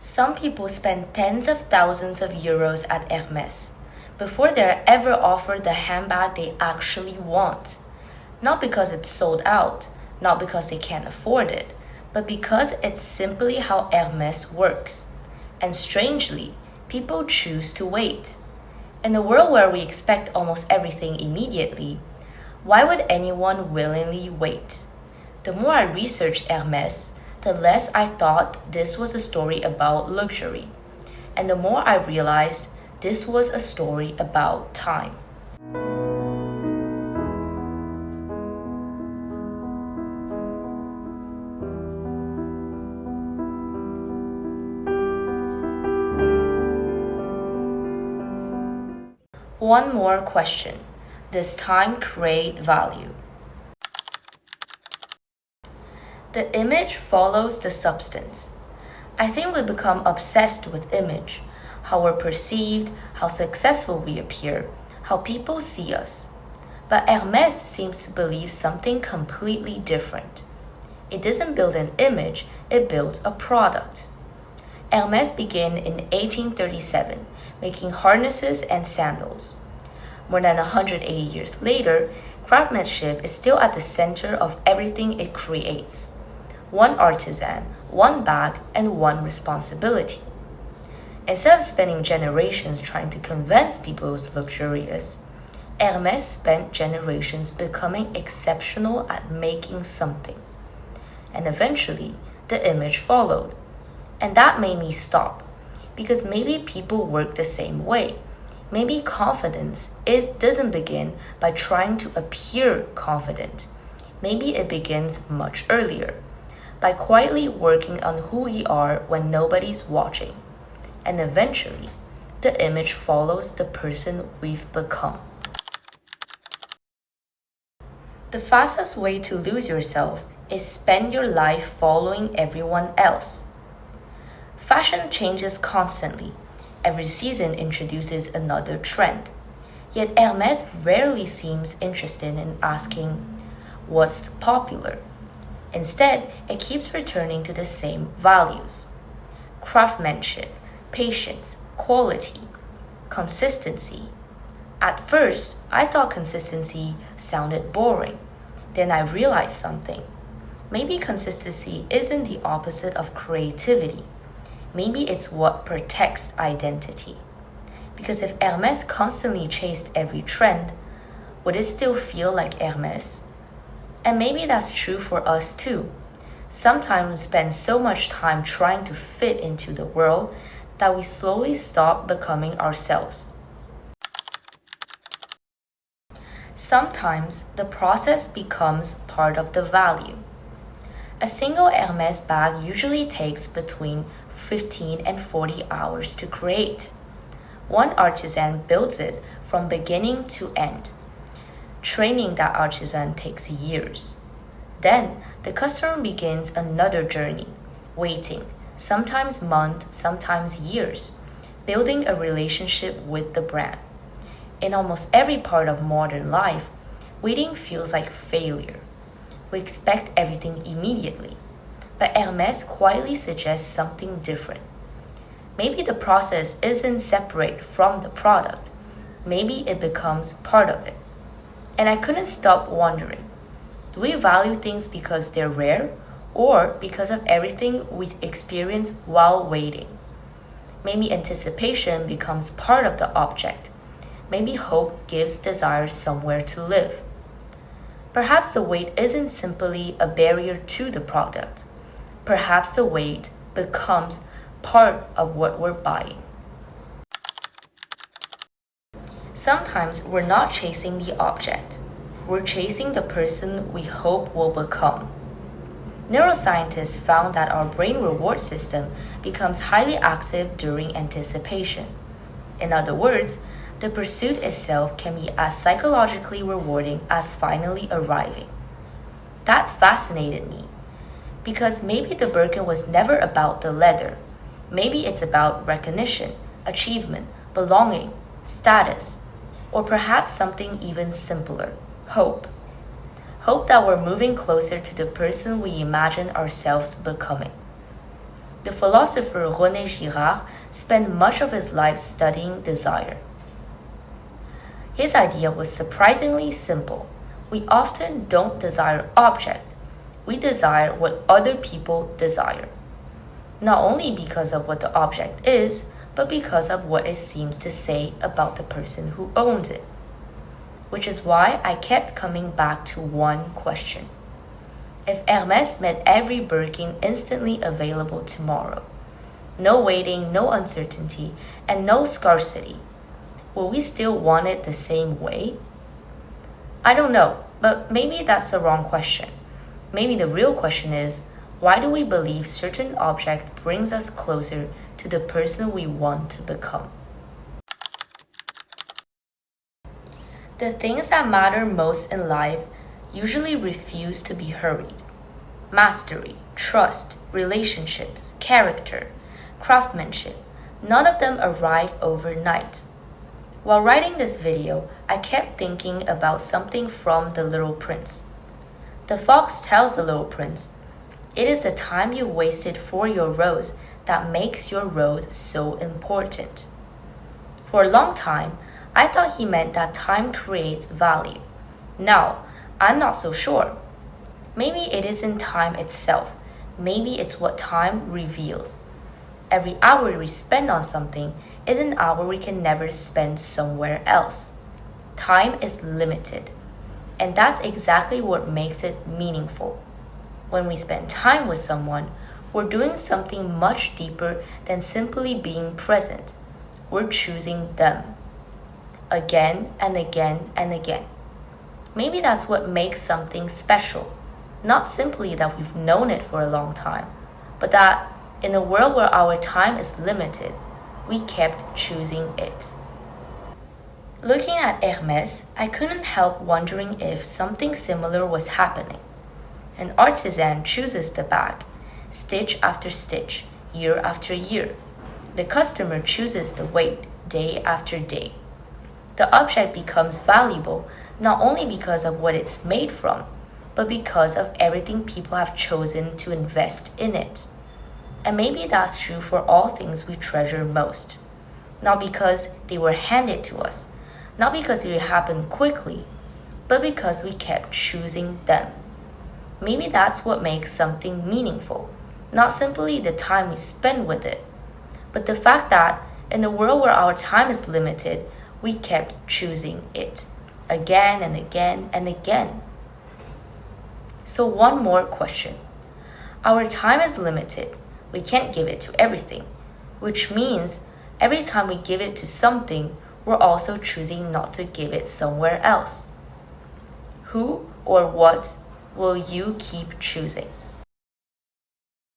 Some people spend tens of thousands of euros at Hermès before they're ever offered the handbag they actually want. Not because it's sold out, not because they can't afford it, but because it's simply how Hermès works. And strangely, people choose to wait. In a world where we expect almost everything immediately, why would anyone willingly wait? The more I researched Hermès, the less I thought this was a story about luxury, and the more I realized this was a story about time. One more question. Does time create value? The image follows the substance. I think we become obsessed with image, how we're perceived, how successful we appear, how people see us. But Hermès seems to believe something completely different. It doesn't build an image, it builds a product. Hermès began in 1837, making harnesses and sandals. More than 180 years later, craftsmanship is still at the center of everything it creates. One artisan, one bag, and one responsibility. Instead of spending generations trying to convince people it was luxurious, Hermès spent generations becoming exceptional at making something. And eventually, the image followed. And that made me stop, because maybe people work the same way. Maybe confidence doesn't begin by trying to appear confident. Maybe it begins much earlier, by quietly working on who we are when nobody's watching. And eventually, the image follows the person we've become. The fastest way to lose yourself is spend your life following everyone else. Fashion changes constantly. Every season introduces another trend. Yet Hermès rarely seems interested in asking, what's popular? Instead, it keeps returning to the same values. Craftsmanship, patience, quality, consistency. At first, I thought consistency sounded boring. Then I realized something. Maybe consistency isn't the opposite of creativity. Maybe it's what protects identity. Because if Hermès constantly chased every trend, would it still feel like Hermès? And maybe that's true for us too. Sometimes we spend so much time trying to fit into the world that we slowly stop becoming ourselves. Sometimes the process becomes part of the value. A single Hermès bag usually takes between 15 and 40 hours to create. One artisan builds it from beginning to end. Training that artisan takes years. Then the customer begins another journey, waiting, sometimes months, sometimes years, building a relationship with the brand. In almost every part of modern life, waiting feels like failure. We expect everything immediately, but Hermès quietly suggests something different. Maybe the process isn't separate from the product. Maybe it becomes part of it. And I couldn't stop wondering, do we value things because they're rare or because of everything we experience while waiting? Maybe anticipation becomes part of the object. Maybe hope gives desire somewhere to live. Perhaps the wait isn't simply a barrier to the product. Perhaps the wait becomes part of what we're buying. Sometimes we're not chasing the object. We're chasing the person we hope will become. Neuroscientists found that our brain reward system becomes highly active during anticipation. In other words, the pursuit itself can be as psychologically rewarding as finally arriving. That fascinated me, because maybe the Birkin was never about the leather. Maybe it's about recognition, achievement, belonging, status, or perhaps something even simpler, hope. Hope that we're moving closer to the person we imagine ourselves becoming. The philosopher René Girard spent much of his life studying desire. His idea was surprisingly simple. We often don't desire object. We desire what other people desire. Not only because of what the object is, but because of what it seems to say about the person who owns it. Which is why I kept coming back to one question. If Hermès made every Birkin instantly available tomorrow, no waiting, no uncertainty, and no scarcity, will we still want it the same way? I don't know, but maybe that's the wrong question. Maybe the real question is, why do we believe certain object brings us closer to the person we want to become? The things that matter most in life usually refuse to be hurried. Mastery, trust, relationships, character, craftsmanship, none of them arrive overnight. While writing this video, I kept thinking about something from The Little Prince. The fox tells the little prince, "It is the time you wasted for your rose that makes your rose so important." For a long time, I thought he meant that time creates value. Now, I'm not so sure. Maybe it isn't time itself. Maybe it's what time reveals. Every hour we spend on something is an hour we can never spend somewhere else. Time is limited. And that's exactly what makes it meaningful. When we spend time with someone, we're doing something much deeper than simply being present. We're choosing them. Again and again and again. Maybe that's what makes something special. Not simply that we've known it for a long time, but that in a world where our time is limited, we kept choosing it. Looking at Hermès, I couldn't help wondering if something similar was happening. An artisan chooses the bag, stitch after stitch, year after year. The customer chooses the weight, day after day. The object becomes valuable not only because of what it's made from, but because of everything people have chosen to invest in it. And maybe that's true for all things we treasure most. Not because they were handed to us, not because they happened quickly, but because we kept choosing them. Maybe that's what makes something meaningful, not simply the time we spend with it, but the fact that in a world where our time is limited, we kept choosing it, again and again and again. So one more question. Our time is limited. We can't give it to everything, which means every time we give it to something, we're also choosing not to give it somewhere else. Who or what will you keep choosing?